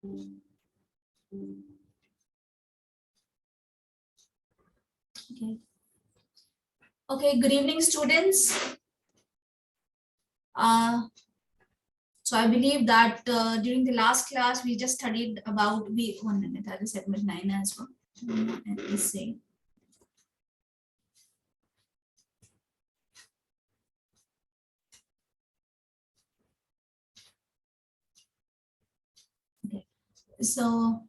Okay. Okay, good evening, students. So I believe that during the last class, we just studied about, 1 minute, I will submit 9 as well. Let me see. Okay, so,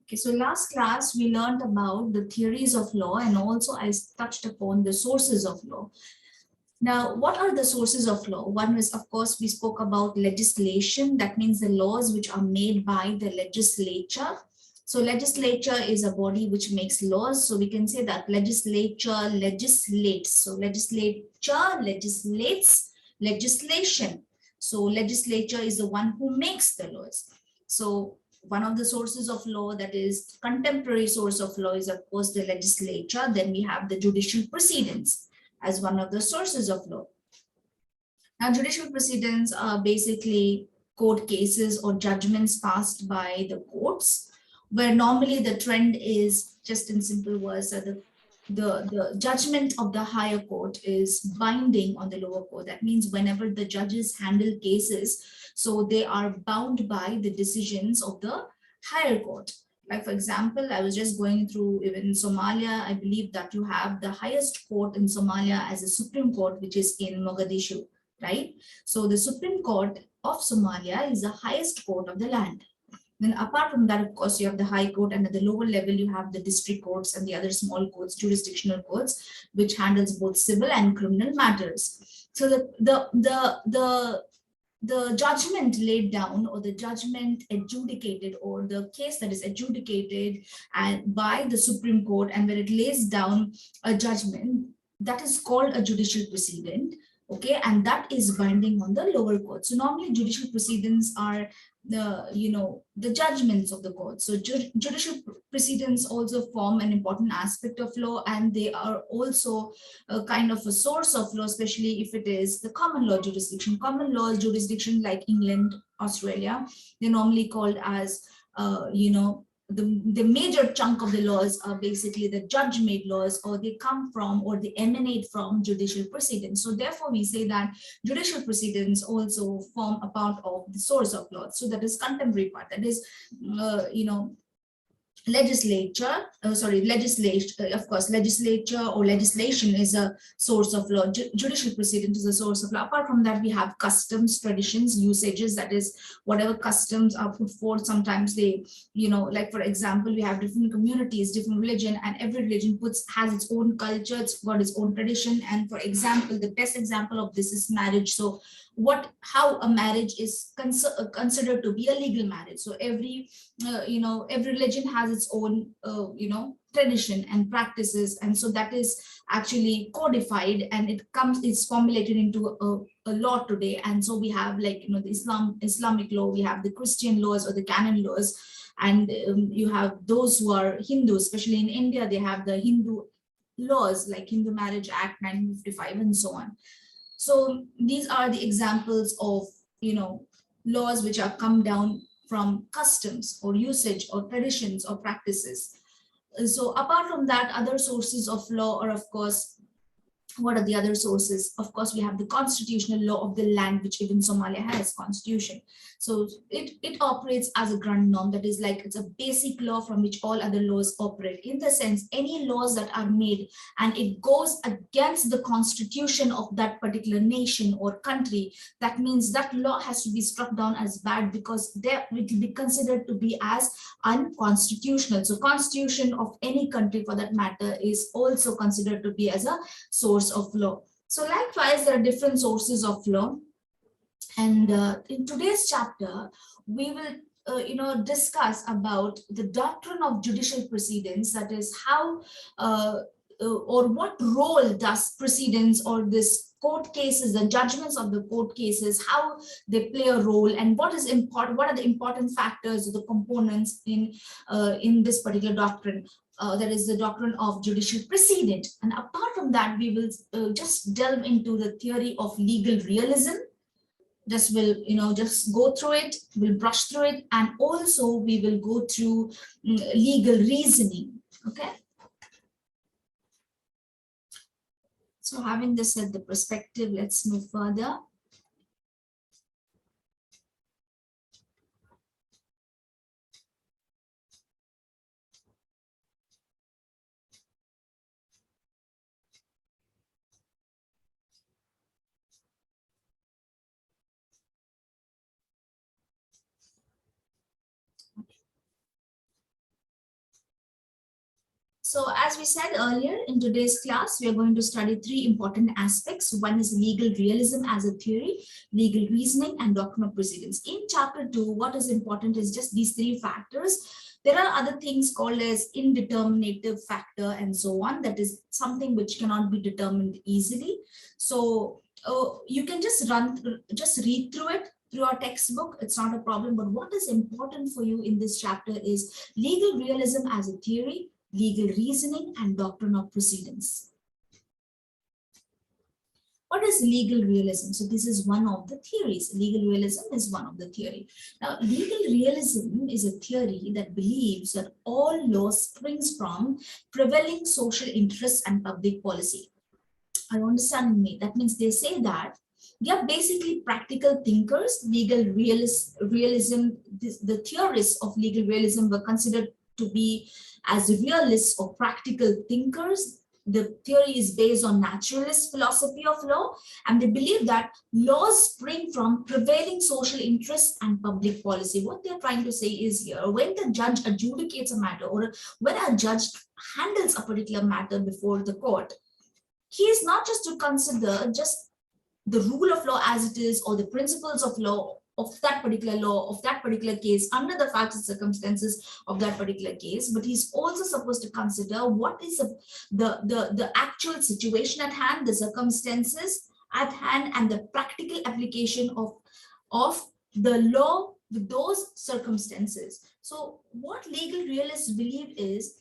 okay, so last class we learned about the theories of law, and also I touched upon the sources of law. Now, what are the sources of law? One is, of course, we spoke about legislation. That means the laws which are made by the legislature. So legislature is a body which makes laws. So we can say that legislature legislates. So legislature legislates legislation. So legislature is the one who makes the laws. So one of the sources of law, that is contemporary source of law, is of course the legislature. Then we have the judicial precedents as one of the sources of law. Now, judicial precedents are basically court cases or judgments passed by the courts, where normally the trend is, just in simple words, that the judgment of the higher court is binding on the lower court. That means whenever the judges handle cases, so they are bound by the decisions of the higher court. Like, for example, I was just going through, even in Somalia, I believe that you have the highest court in Somalia as a Supreme Court, which is in Mogadishu, right? So the Supreme Court of Somalia is the highest court of the land. Then apart from that, of course, you have the High Court, and at the lower level, you have the district courts and the other small courts, jurisdictional courts, which handles both civil and criminal matters. So the judgment laid down, or the judgment adjudicated, or the case that is adjudicated and by the Supreme Court, and where it lays down a judgment, that is called a judicial precedent. Okay, and that is binding on the lower court. So normally judicial precedents are the judgments of the court. So judicial precedents also form an important aspect of law, and they are also a kind of a source of law, especially if it is the common law jurisdiction. Common law jurisdiction like England, Australia, they're normally called as the major chunk of the laws are basically the judge-made laws, or they come from, or they emanate from judicial precedents. So therefore, we say that judicial precedents also form a part of the source of law. So that is contemporary part. That is, legislature, of course, legislature or legislation is a source of law. Judicial precedent is a source of law. Apart from that, we have customs, traditions, usages, that is whatever customs are put forth. Sometimes they, like for example, we have different communities, different religion, and every religion has its own culture, it's got its own tradition. And for example, the best example of this is marriage. So how a marriage is considered to be a legal marriage. So every religion has its own tradition and practices, and so that is actually codified, and it's formulated into a law today. And so we have, like, the Islamic law, we have the Christian laws or the canon laws, and you have those who are Hindu, especially in India, they have the Hindu laws like Hindu Marriage Act 1955 and so on. So these are the examples of laws which are come down from customs or usage or traditions or practices. So apart from that, other sources of law are, of course, what are the other sources? Of course, we have the constitutional law of the land, which even Somalia has constitution. So it operates as a grand norm. That is, like, it's a basic law from which all other laws operate. In the sense, any laws that are made and it goes against the constitution of that particular nation or country, that means that law has to be struck down as bad, because it will be considered to be as unconstitutional. So constitution of any country, for that matter, is also considered to be as a source of law. So likewise, there are different sources of law, and in today's chapter we will discuss about the doctrine of judicial precedents. That is how or what role does precedents or this court cases, the judgments of the court cases, how they play a role, and what is important, what are the important factors or the components in this particular doctrine. That is the doctrine of judicial precedent. And apart from that, we will just delve into the theory of legal realism. Just will, just go through it, we'll brush through it, and also we will go through legal reasoning. Okay. So having this at the perspective, let's move further. So as we said earlier, in today's class, we are going to study three important aspects. One is legal realism as a theory, legal reasoning, and doctrine of precedents. In chapter 2, what is important is just these three factors. There are other things called as indeterminative factor and so on. That is something which cannot be determined easily. So you can just read through it through our textbook. It's not a problem. But what is important for you in this chapter is legal realism as a theory, legal reasoning, and doctrine of precedents. What is legal realism? So this is one of the theories. Legal realism is one of the theory. Now, legal realism is a theory that believes that all law springs from prevailing social interests and public policy. Are you understanding me? That means they say that they are basically practical thinkers. Legal realism, the theorists of legal realism were considered to be as realists or practical thinkers. The theory is based on naturalist philosophy of law, and they believe that laws spring from prevailing social interests and public policy. What they're trying to say is here, when the judge adjudicates a matter or when a judge handles a particular matter before the court, he is not just to consider just the rule of law as it is or the principles of law of that particular case under the facts and circumstances of that particular case, but he's also supposed to consider what is the actual situation at hand, the circumstances at hand, and the practical application of the law with those circumstances. So what legal realists believe is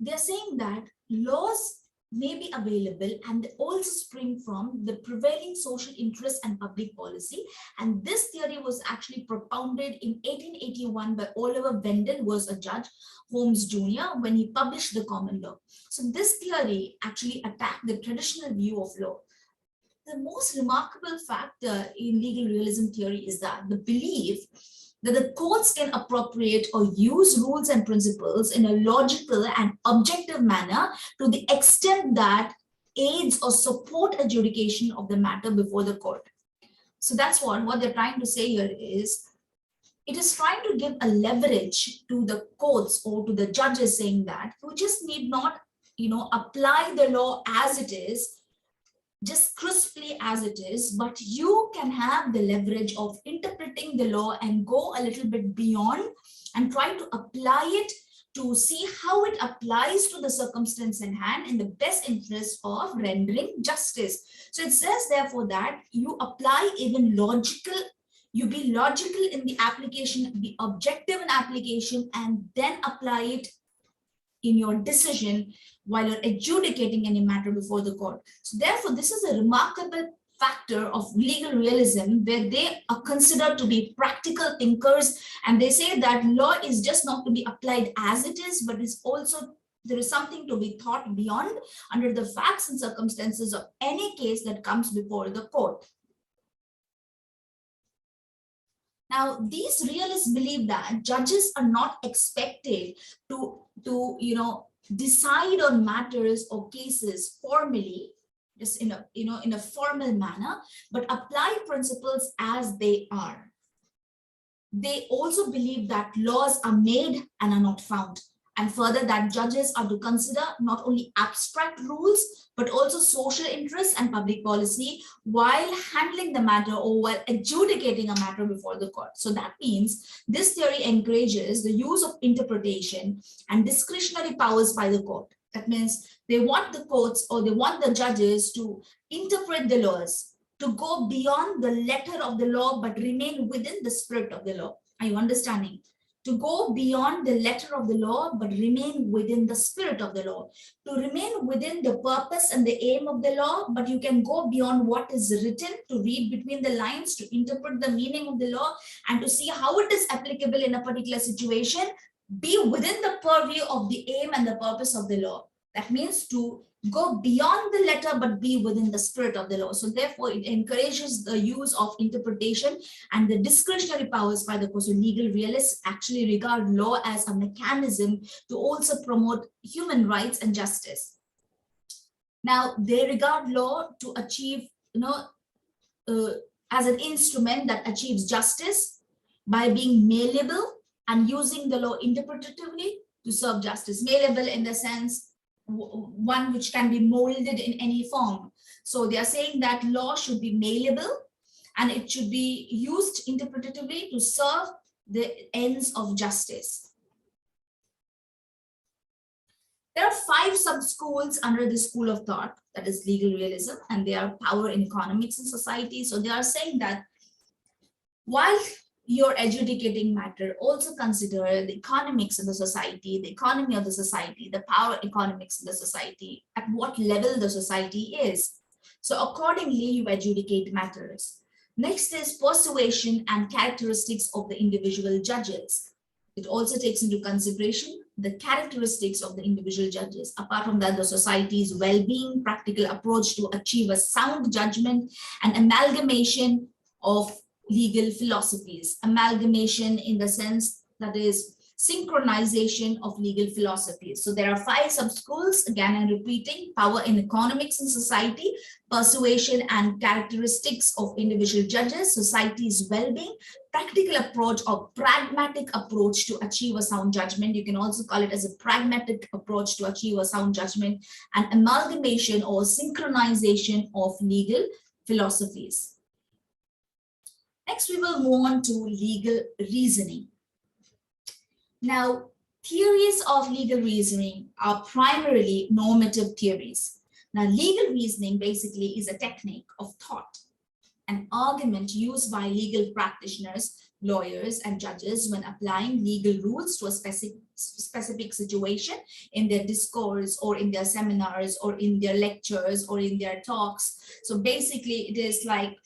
they're saying that laws may be available and also spring from the prevailing social interest and public policy. And this theory was actually propounded in 1881 by Oliver Wendell, was a judge, Holmes Jr., when he published the common law. So this theory actually attacked the traditional view of law. The most remarkable factor in legal realism theory is that the belief that the courts can appropriate or use rules and principles in a logical and objective manner to the extent that aids or support adjudication of the matter before the court. So that's what they're trying to say here is, it is trying to give a leverage to the courts or to the judges, saying that you just need not, apply the law as it is, just crisply as it is, but you can have the leverage of interpreting the law and go a little bit beyond and try to apply it to see how it applies to the circumstance in hand in the best interest of rendering justice. So it says therefore that you apply even logical, you be logical in the application, be objective in application, and then apply it in your decision while you're adjudicating any matter before the court. So therefore, this is a remarkable factor of legal realism, where they are considered to be practical thinkers, and they say that law is just not to be applied as it is, but is also, there is something to be thought beyond under the facts and circumstances of any case that comes before the court. Now, these realists believe that judges are not expected to decide on matters or cases formally, just in a formal manner, but apply principles as they are. They also believe that laws are made and are not found. And further, that judges are to consider not only abstract rules, but also social interests and public policy while handling the matter or while adjudicating a matter before the court. So that means this theory encourages the use of interpretation and discretionary powers by the court. That means they want the courts or they want the judges to interpret the laws, to go beyond the letter of the law, but remain within the spirit of the law. Are you understanding? To go beyond the letter of the law, but remain within the spirit of the law. To remain within the purpose and the aim of the law, but you can go beyond what is written, to read between the lines, to interpret the meaning of the law, and to see how it is applicable in a particular situation, be within the purview of the aim and the purpose of the law. That means to go beyond the letter, but be within the spirit of the law. So therefore, it encourages the use of interpretation and the discretionary powers by the court. So legal realists actually regard law as a mechanism to also promote human rights and justice. Now, they regard law to achieve, as an instrument that achieves justice by being malleable and using the law interpretatively to serve justice. Malleable in the sense, one which can be molded in any form. So they are saying that law should be malleable and it should be used interpretatively to serve the ends of justice. There are 5 sub-schools under this school of thought, that is legal realism, and they are power in economics and society. So they are saying that while you're adjudicating matter, also consider the economics of the society, the economy of the society, the power economics of the society, at what level the society is. So accordingly, you adjudicate matters. Next is persuasion and characteristics of the individual judges. It also takes into consideration the characteristics of the individual judges. Apart from that, the society's well-being, practical approach to achieve a sound judgment, and amalgamation of legal philosophies. Amalgamation in the sense that is synchronization of legal philosophies. So there are 5 sub-schools, again I'm repeating: power in economics and society, persuasion and characteristics of individual judges, society's well-being, practical approach or pragmatic approach to achieve a sound judgment. You can also call it as a pragmatic approach to achieve a sound judgment, and amalgamation or synchronization of legal philosophies. Next, we will move on to legal reasoning. Now, theories of legal reasoning are primarily normative theories. Now, legal reasoning basically is a technique of thought, an argument used by legal practitioners, lawyers, and judges when applying legal rules to a specific situation in their discourse or in their seminars or in their lectures or in their talks. So basically, it is like,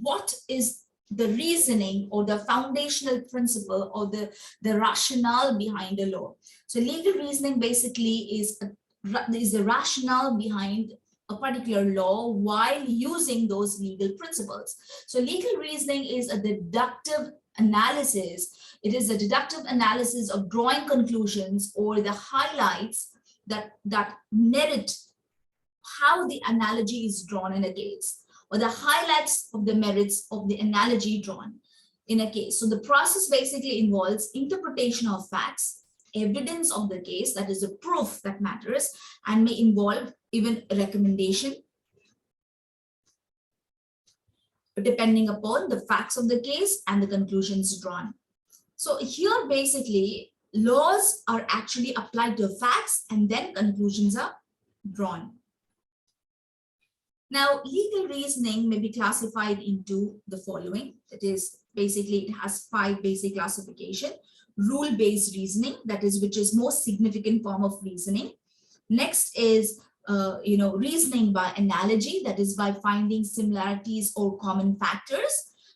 what is the reasoning or the foundational principle or the rationale behind a law. So legal reasoning basically is the rationale behind a particular law while using those legal principles. So legal reasoning is a deductive analysis. It is a deductive analysis of drawing conclusions or the highlights that merit how the analogy is drawn in a case, or the highlights of the merits of the analogy drawn in a case. So the process basically involves interpretation of facts, evidence of the case, that is the proof that matters, and may involve even a recommendation, depending upon the facts of the case and the conclusions drawn. So here basically laws are actually applied to facts and then conclusions are drawn. Now, legal reasoning may be classified into the following. That is, basically, it has 5 basic classification. Rule-based reasoning, that is, which is most significant form of reasoning. Next is, reasoning by analogy, that is, by finding similarities or common factors.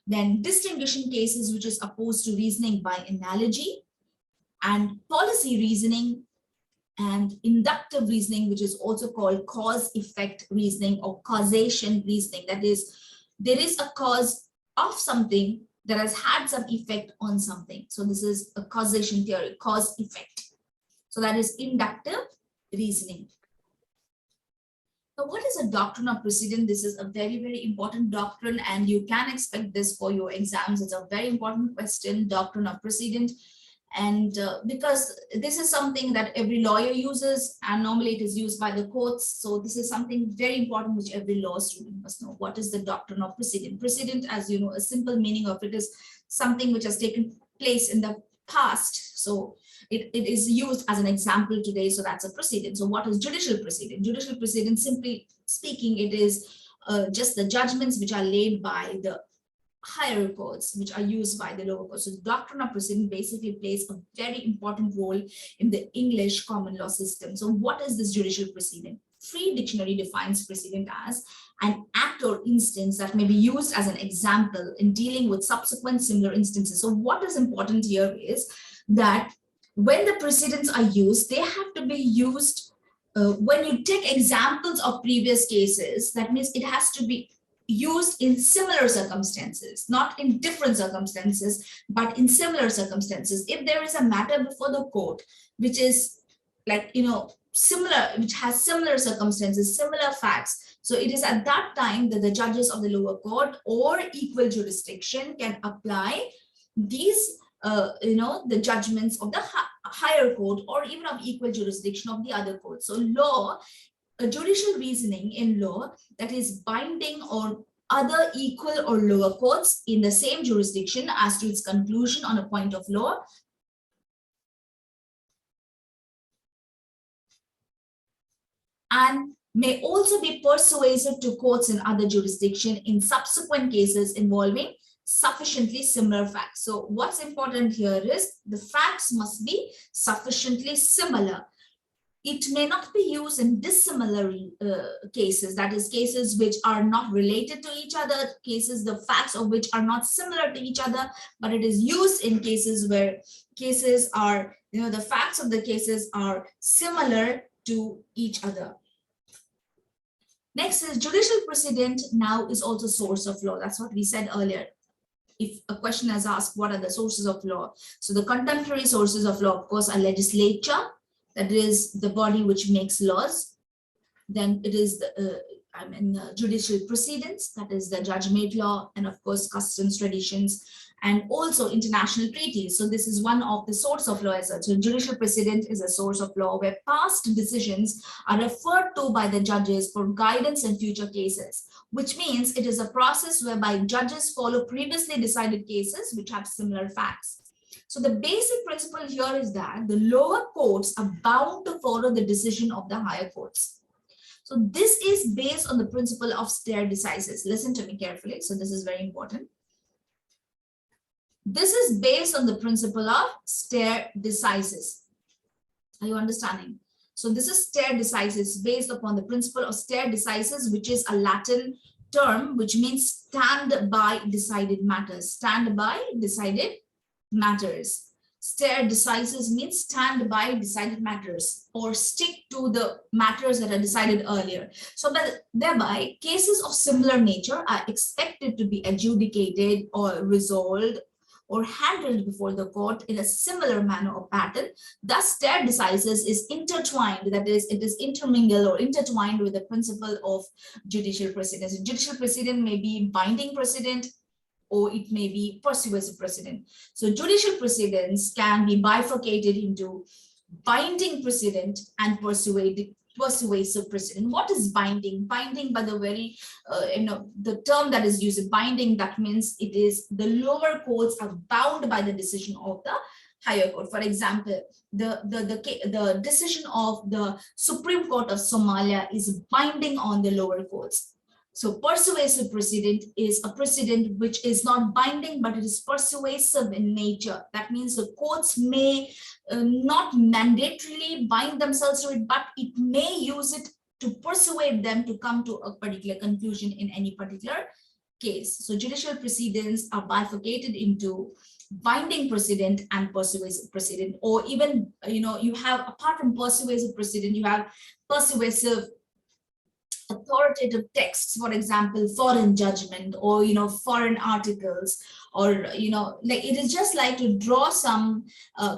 Then distinguishing cases, which is opposed to reasoning by analogy. And policy reasoning, and inductive reasoning, which is also called cause-effect reasoning or causation reasoning. That is, there is a cause of something that has had some effect on something. So this is a causation theory, cause-effect. So that is inductive reasoning. So what is a doctrine of precedent? This is a very, very important doctrine, and you can expect this for your exams. It's a very important question, doctrine of precedent. And because this is something that every lawyer uses, and normally it is used by the courts. So this is something very important which every law student must know. What is the doctrine of precedent? Precedent, as you know, a simple meaning of it is something which has taken place in the past. So it is used as an example today, so that's a precedent. So what is judicial precedent? Judicial precedent, simply speaking, it is just the judgments which are laid by the higher courts, which are used by the lower courts. So the doctrine of precedent basically plays a very important role in the English common law system. So what is this judicial precedent? Free Dictionary defines precedent as an act or instance that may be used as an example in dealing with subsequent similar instances. So what is important here is that when the precedents are used, they have to be used when you take examples of previous cases. That means it has to be used in similar circumstances, not in different circumstances, but in similar circumstances. If there is a matter before the court, which is like, similar, which has similar circumstances, similar facts, so it is at that time that the judges of the lower court or equal jurisdiction can apply these, the judgments of the higher court or even of equal jurisdiction of the other court. So law, a judicial reasoning in law that is binding on other equal or lower courts in the same jurisdiction as to its conclusion on a point of law, and may also be persuasive to courts in other jurisdiction in subsequent cases involving sufficiently similar facts. So what's important here is the facts must be sufficiently similar. It may not be used in dissimilar cases, that is, cases which are not related to each other, cases the facts of which are not similar to each other, but it is used in cases where cases are, the facts of the cases are similar to each other. Next is judicial precedent now is also source of law. That's what we said earlier. If a question is asked, what are the sources of law? So the contemporary sources of law, of course, are legislature, that is the body which makes laws. Then it is the judicial precedents, that is the judge-made law, and of course customs, traditions, and also international treaties. So this is one of the source of law as well. So judicial precedent is a source of law where past decisions are referred to by the judges for guidance in future cases, which means it is a process whereby judges follow previously decided cases which have similar facts. So the basic principle here is that the lower courts are bound to follow the decision of the higher courts. So this is based on the principle of stare decisis. Listen to me carefully. So this is very important. This is based on the principle of stare decisis. Are you understanding? So this is stare decisis based upon the principle of stare decisis, which is a Latin term which means stand by decided matters. Stand by decided matters. Stare decisis means stand by decided matters or stick to the matters that are decided earlier. So thereby, cases of similar nature are expected to be adjudicated or resolved or handled before the court in a similar manner or pattern. Thus, stare decisis is intertwined, that is, it is intermingled or intertwined with the principle of judicial precedent. So judicial precedent may be binding precedent, or it may be persuasive precedent. So judicial precedents can be bifurcated into binding precedent and persuasive precedent. What is binding? Binding, by the very, the term that is used, binding, that means it is the lower courts are bound by the decision of the higher court. For example, the decision of the Supreme Court of Somalia is binding on the lower courts. So persuasive precedent is a precedent which is not binding, but it is persuasive in nature. That means the courts may not mandatorily bind themselves to it, but it may use it to persuade them to come to a particular conclusion in any particular case. So judicial precedents are bifurcated into binding precedent and persuasive precedent, or even, you have, apart from persuasive precedent, you have persuasive authoritative texts, for example, foreign judgment, or foreign articles, or like it is just like to draw some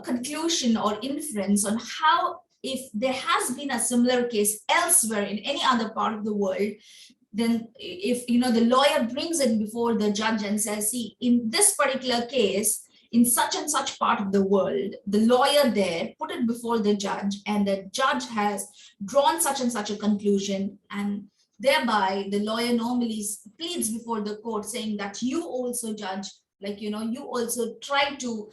conclusion or inference on how, if there has been a similar case elsewhere in any other part of the world, then if the lawyer brings it before the judge and says, see, in this particular case, in such and such part of the world, the lawyer there put it before the judge, and the judge has drawn such and such a conclusion, and thereby the lawyer normally pleads before the court saying that you also, judge, like, you also try to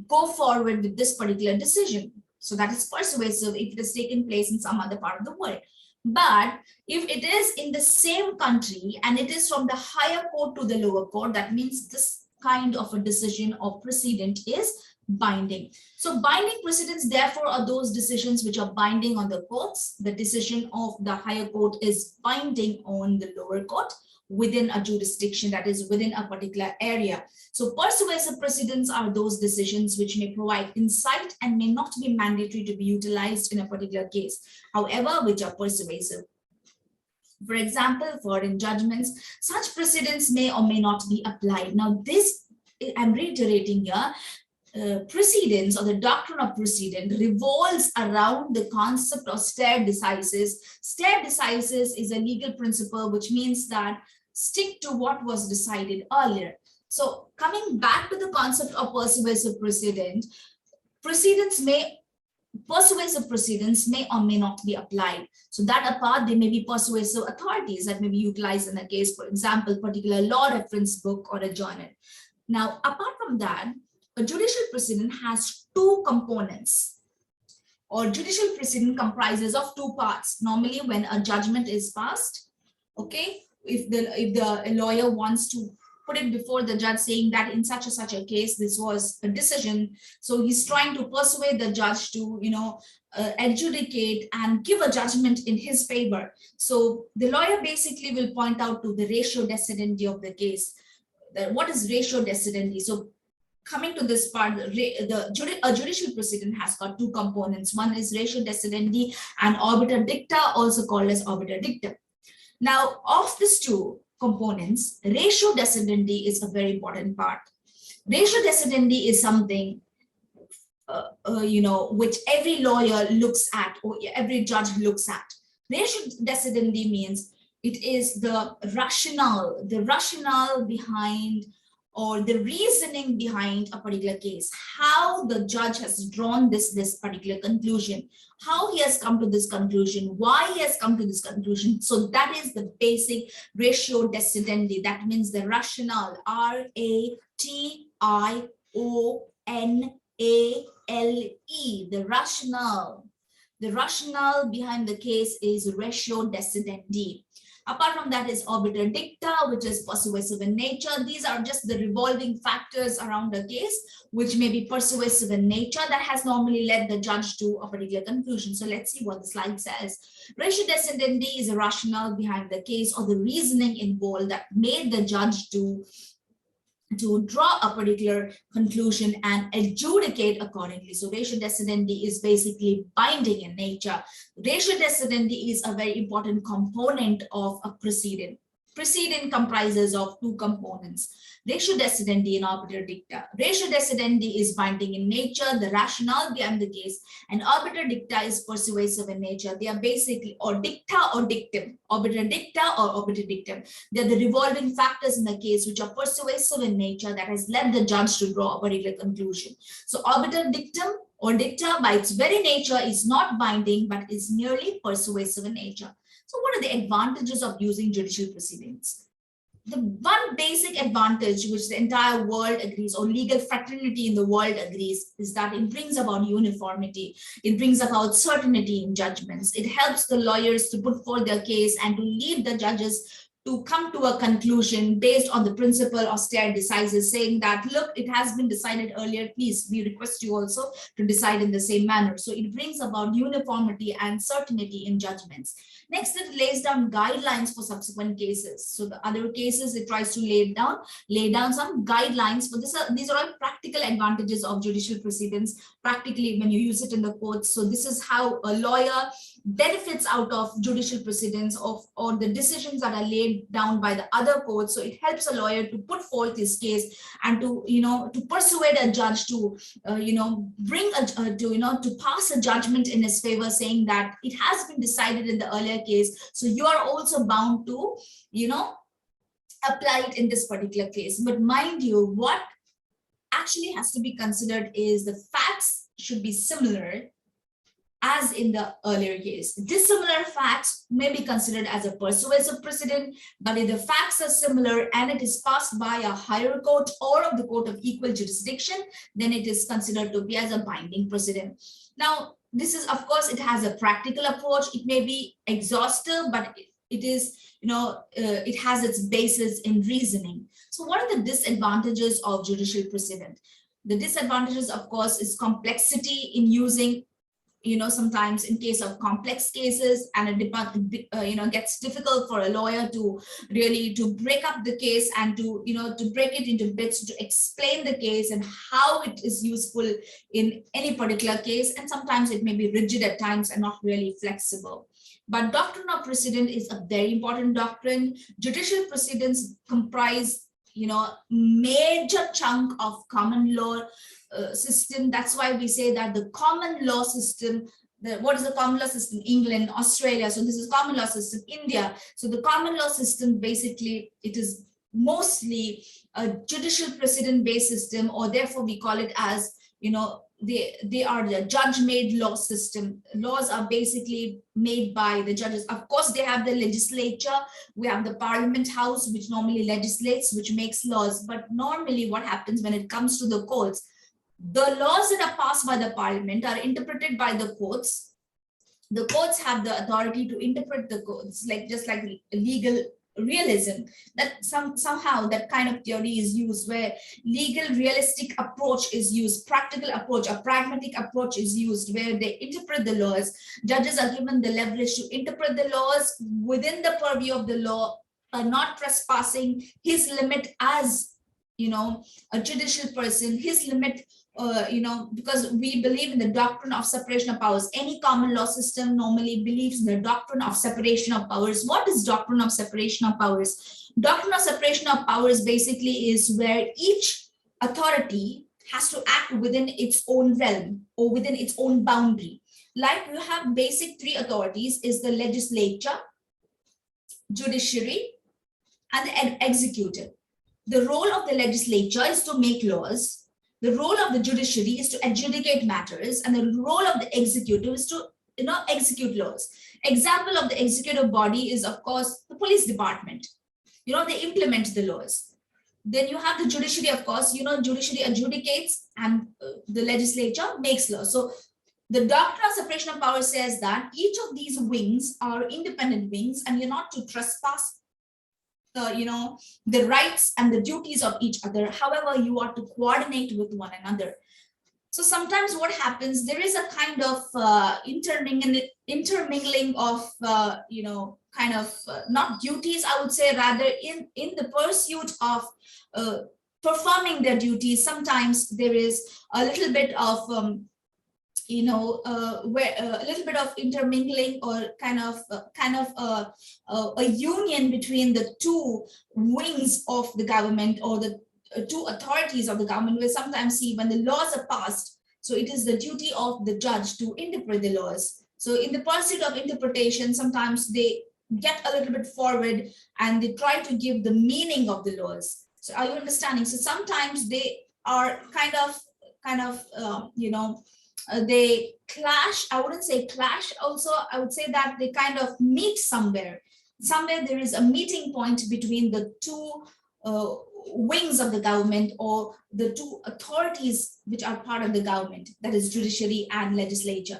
go forward with this particular decision. So that is persuasive if it has taken place in some other part of the world. But if it is in the same country and it is from the higher court to the lower court, that means this kind of a decision or precedent is binding. So binding precedents, therefore, are those decisions which are binding on the courts. The decision of the higher court is binding on the lower court within a jurisdiction, that is within a particular area. So persuasive precedents are those decisions which may provide insight and may not be mandatory to be utilized in a particular case, however, which are persuasive. For example, foreign judgments, such precedents may or may not be applied. Now, this, I'm reiterating here, precedence or the doctrine of precedent revolves around the concept of stare decisis. Stare decisis is a legal principle which means that stick to what was decided earlier. So coming back to the concept of persuasive precedent, persuasive precedents may or may not be applied. So that apart, there may be persuasive authorities that may be utilized in a case, for example, particular law reference book or a journal. Now, apart from that, a judicial precedent has two components, or judicial precedent comprises of two parts. Normally, when a judgment is passed, okay, if the lawyer wants to put it before the judge saying that in such a case, this was a decision. So he's trying to persuade the judge to, adjudicate and give a judgment in his favor. So the lawyer basically will point out to the ratio decidendi of the case. What is ratio decidendi? So coming to this part, a judicial precedent has got two components. One is ratio decidendi and obiter dicta, also called as obiter dictum. Now, of these two components, ratio decidendi is a very important part. Ratio decidendi is something, which every lawyer looks at or every judge looks at. Ratio decidendi means it is the rationale behind or the reasoning behind a particular case, how the judge has drawn this particular conclusion, how he has come to this conclusion, why he has come to this conclusion. So that is the basic ratio decidendi. That means the rationale, RATIONALE, the rationale. The rationale behind the case is ratio decidendi. Apart from that is obiter dicta, which is persuasive in nature. These are just the revolving factors around a case, which may be persuasive in nature, that has normally led the judge to a particular conclusion. So let's see what the slide says. Ratio decidendi is a rationale behind the case or the reasoning involved that made the judge to draw a particular conclusion and adjudicate accordingly. So ratio decidendi is basically binding in nature. Ratio decidendi is a very important component of a precedent. Precedent comprises of two components, ratio decidendi and obiter dicta. Ratio decidendi is binding in nature, the rationale behind the case, and obiter dicta is persuasive in nature. They are basically or dicta or dictum, obiter dicta or obiter dictum. They are the revolving factors in the case which are persuasive in nature that has led the judge to draw a particular conclusion. So obiter dictum or dicta by its very nature is not binding but is merely persuasive in nature. So what are the advantages of using judicial proceedings? The one basic advantage which the entire world agrees, or legal fraternity in the world agrees, is that it brings about uniformity. It brings about certainty in judgments. It helps the lawyers to put forth their case and to lead the judges to come to a conclusion based on the principle of stare decisis, saying that, look, it has been decided earlier, please, we request you also to decide in the same manner. So it brings about uniformity and certainty in judgments. Next, it lays down guidelines for subsequent cases. So the other cases, it tries to lay down some guidelines for this. These are all practical advantages of judicial proceedings, practically when you use it in the courts. So this is how a lawyer benefits out of judicial precedents or the decisions that are laid down by the other courts. So it helps a lawyer to put forth his case and to persuade a judge to to pass a judgment in his favor, saying that it has been decided in the earlier case, so you are also bound to apply it in this particular case. But mind you, what actually has to be considered is the facts should be similar as in the earlier case. Dissimilar facts may be considered as a persuasive precedent, but if the facts are similar and it is passed by a higher court or of the court of equal jurisdiction, then it is considered to be as a binding precedent. Now, this is, of course, it has a practical approach. It may be exhaustive, but it is, it has its basis in reasoning. So what are the disadvantages of judicial precedent? The disadvantages, of course, is complexity in using, sometimes in case of complex cases, and it gets difficult for a lawyer to really to break up the case and to break it into bits to explain the case and how it is useful in any particular case. And sometimes it may be rigid at times and not really flexible. But doctrine of precedent is a very important doctrine. Judicial precedents comprise major chunk of common law system. That's why we say that the common law system, what is the common law system? England, Australia. So this is common law system, India. So the common law system, basically, it is mostly a judicial precedent based system, or therefore we call it as, they are the judge-made law system. Laws are basically made by the judges. Of course, they have the legislature. We have the Parliament House, which normally legislates, which makes laws. But normally what happens when it comes to the courts, the laws that are passed by the Parliament are interpreted by the courts. The courts have the authority to interpret the courts, just like legal realism, that somehow that kind of theory is used, where legal realistic approach is used, practical approach, a pragmatic approach is used, where they interpret the laws. Judges are given the leverage to interpret the laws within the purview of the law, not trespassing his limit as a judicial person, his limit, because we believe in the doctrine of separation of powers. Any common law system normally believes in the doctrine of separation of powers. What is doctrine of separation of powers? Doctrine of separation of powers basically is where each authority has to act within its own realm or within its own boundary. Like you have basic three authorities is the legislature, judiciary, and the executive. The role of the legislature is to make laws. The role of the judiciary is to adjudicate matters, and the role of the executive is to execute laws. Example of the executive body is, of course, the police department. They implement the laws. Then you have the judiciary, of course, judiciary adjudicates, and the legislature makes laws. So the doctrine of separation of powers says that each of these wings are independent wings, and you're not to trespass the rights and the duties of each other. However, you are to coordinate with one another. So sometimes what happens, there is a kind of intermingling of, not duties, I would say, rather in the pursuit of performing their duties. Sometimes there is a little bit of, where a little bit of intermingling or kind of a union between the two wings of the government or the two authorities of the government. We sometimes see when the laws are passed, so it is the duty of the judge to interpret the laws. So in the pursuit of interpretation, sometimes they get a little bit forward and they try to give the meaning of the laws. So are you understanding? So sometimes they are kind of they clash. I wouldn't say clash also, I would say that they kind of meet somewhere. There is a meeting point between the two wings of the government, or the two authorities which are part of the government, that is judiciary and legislature.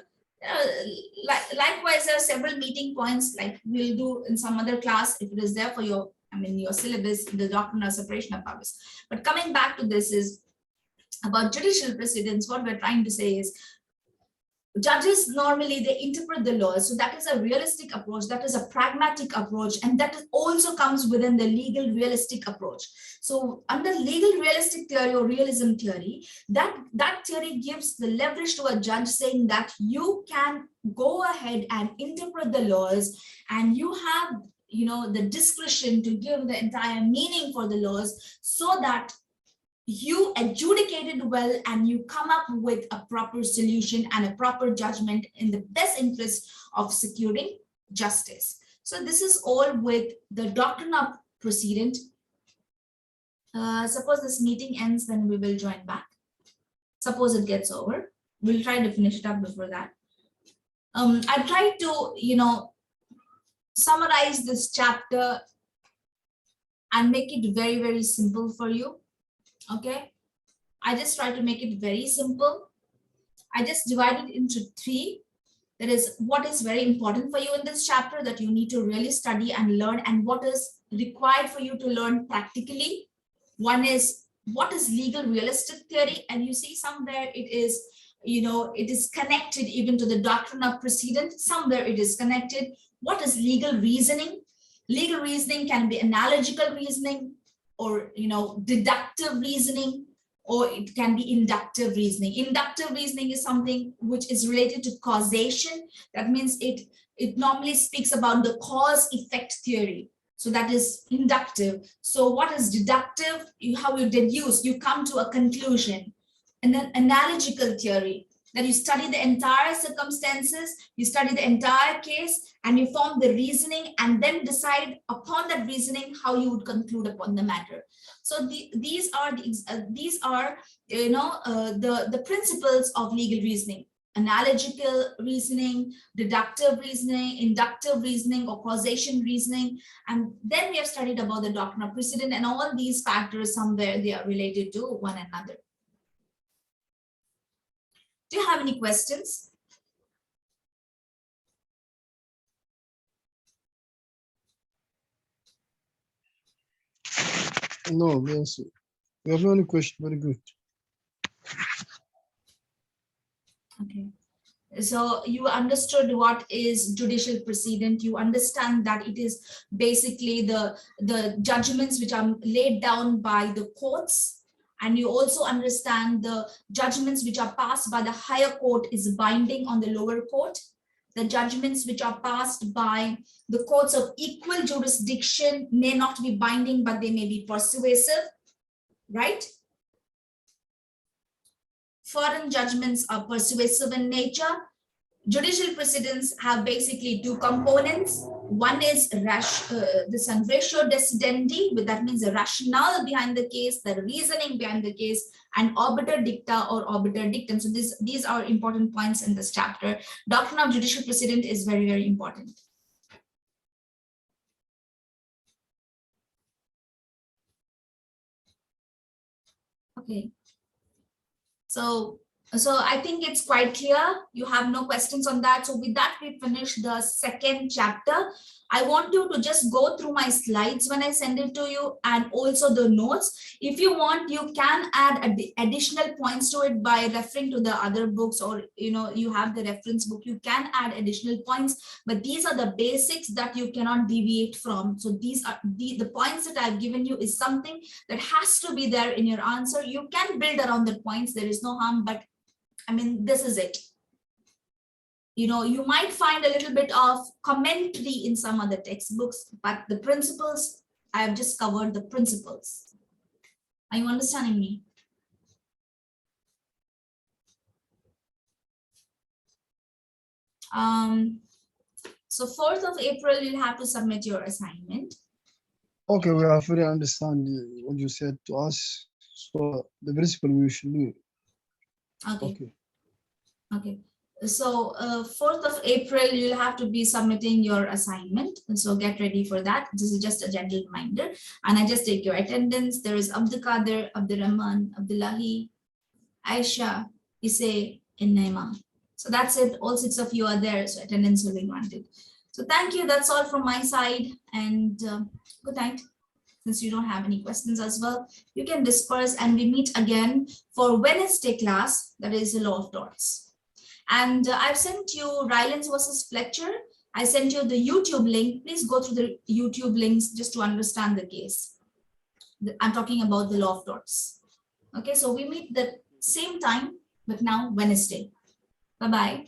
Likewise, there are several meeting points, like we'll do in some other class if it is there for your syllabus, the doctrine of separation of powers. But coming back to this is about judicial precedents. What we're trying to say is, judges normally they interpret the laws. So that is a realistic approach, that is a pragmatic approach, and that also comes within the legal realistic approach. So under legal realistic theory or realism theory, that theory gives the leverage to a judge, saying that you can go ahead and interpret the laws, and you have the discretion to give the entire meaning for the laws, so that you adjudicate it well and you come up with a proper solution and a proper judgment in the best interest of securing justice. So this is all with the doctrine of precedent. Suppose this meeting ends, then we will join back. Suppose it gets over. We'll try to finish it up before that. I tried to, summarize this chapter and make it very, very simple for you. Okay. I just try to make it very simple. I just divided it into three. That is what is very important for you in this chapter that you need to really study and learn, and what is required for you to learn practically. One is what is legal realistic theory, and you see somewhere it is, it is connected even to the doctrine of precedent. Somewhere it is connected. What is legal reasoning? Legal reasoning can be analogical reasoning, or deductive reasoning, or it can be inductive reasoning. Inductive reasoning is something which is related to causation. That means it normally speaks about the cause effect theory. So that is inductive. So what is deductive? How you deduce, you come to a conclusion. And then analogical theory, that you study the entire circumstances, you study the entire case, and you form the reasoning, and then decide upon that reasoning how you would conclude upon the matter. So these are the principles of legal reasoning: analogical reasoning, deductive reasoning, inductive reasoning, or causation reasoning. And then we have studied about the doctrine of precedent, and all these factors, somewhere they are related to one another. Do you have any questions? No, yes. We have no any question. Very good. Okay. So you understood what is judicial precedent. You understand that it is basically the judgments which are laid down by the courts. And you also understand the judgments which are passed by the higher court is binding on the lower court. The judgments which are passed by the courts of equal jurisdiction may not be binding, but they may be persuasive, right? Foreign judgments are persuasive in nature. Judicial precedents have basically two components. One is this ratio decidendi, but that means the rationale behind the case, the reasoning behind the case, and obiter dicta or obiter dictum. So these are important points in this chapter. Doctrine of judicial precedent is very, very important. Okay. So I think it's quite clear. You have no questions on that. So with that, we finish the second chapter. I want you to just go through my slides when I send it to you, and also the notes. If you want, you can add additional points to it by referring to the other books, or you have the reference book. You can add additional points, but these are the basics that you cannot deviate from. So these are the points that I've given you is something that has to be there in your answer. You can build around the points. There is no harm, but I mean, this is it. You might find a little bit of commentary in some other textbooks, but the principles, I have just covered the principles. Are you understanding me? So 4th of April, you'll have to submit your assignment. Okay, we have really understand what you said to us. So the principle we should do. Okay. So 4th of April, you'll have to be submitting your assignment. And so get ready for that. This is just a gentle reminder. And I just take your attendance. There is Abdul Qadir, Abdurrahman, Abdullahi, Aisha, Ise, and Naima. So that's it. All 6 of you are there. So attendance will be granted. So thank you. That's all from my side. And good night. Since you don't have any questions as well, you can disperse, and we meet again for Wednesday class. That is the law of torts. And I've sent you Rylance versus Fletcher. I sent you the YouTube link. Please go through the YouTube links just to understand the case. I'm talking about the law of torts. Okay, so we meet the same time, but now Wednesday. Bye-bye.